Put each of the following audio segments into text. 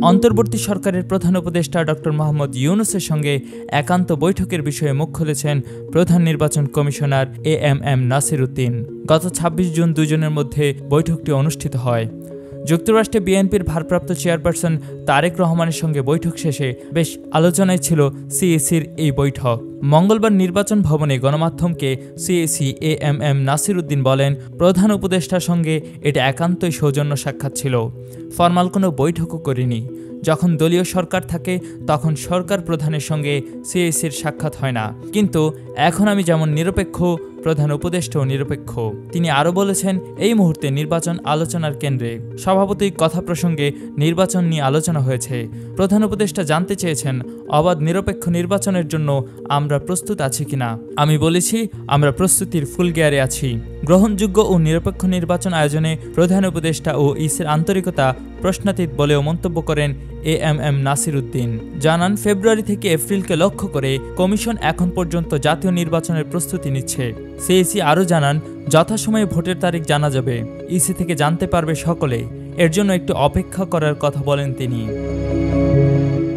অন্তর্বর্তী সরকারের প্রধান উপদেষ্টা ডক্টর মোহাম্মদ ইউনূসের সঙ্গে একান্ত বৈঠকের বিষয়ে মুখ খুলেছেন প্রধান নির্বাচন কমিশনার এএমএম নাসির উদ্দিন। গত ২৬ জুন দুজনের মধ্যে বৈঠকটি অনুষ্ঠিত হয়। যুক্তরাষ্ট্রে বিএনপির ভারপ্রাপ্ত চেয়ারপারসন তারেক রহমানের সঙ্গে বৈঠক শেষে বেশ আলোচনায় ছিল সিইসির এই বৈঠক। মঙ্গলবার নির্বাচন ভবনে গণমাধ্যমকে সিইসি এএমএম নাসির উদ্দিন বলেন, প্রধান উপদেষ্টার সঙ্গে এটা একান্তই সৌজন্য সাক্ষাৎ ছিল, ফরমাল কোনো বৈঠকও করিনি। যখন দলীয় সরকার থাকে তখন সরকার প্রধানের সঙ্গে সিইসির সাক্ষাৎ হয় না, কিন্তু এখন আমি যেমন নিরপেক্ষ, প্রধান উপদেষ্টাও নিরপেক্ষ। তিনি আরও বলেছেন, এই মুহূর্তে নির্বাচন আলোচনার কেন্দ্রে। স্বভাবতই কথা প্রসঙ্গে নির্বাচন নিয়ে আলোচনা হয়েছে। প্রধান উপদেষ্টা জানতে চেয়েছেন, অবাধ নিরপেক্ষ নির্বাচনের জন্য আমরা প্রস্তুত আছি কিনা। আমি বলেছি, আমরা প্রস্তুতির ফুল গিয়ারে আছি। গ্রহণযোগ্য ও নিরপেক্ষ নির্বাচন আয়োজনে প্রধান উপদেষ্টা ও ইসির আন্তরিকতা প্রশ্নাতীত বলেও মন্তব্য করেন এএমএম নাসির উদ্দিন। জানান, ফেব্রুয়ারি থেকে এপ্রিলকে লক্ষ্য করে কমিশন এখন পর্যন্ত জাতীয় নির্বাচনের প্রস্তুতি নিচ্ছে। সিইসি আরও জানান, যথাসময়ে ভোটের তারিখ জানা যাবে, ইসি থেকে জানতে পারবে সকলে। এর জন্য একটু অপেক্ষা করার কথা বলেন তিনি।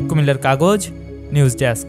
কুমিল্লার কাগজ, নিউজ ডেস্ক।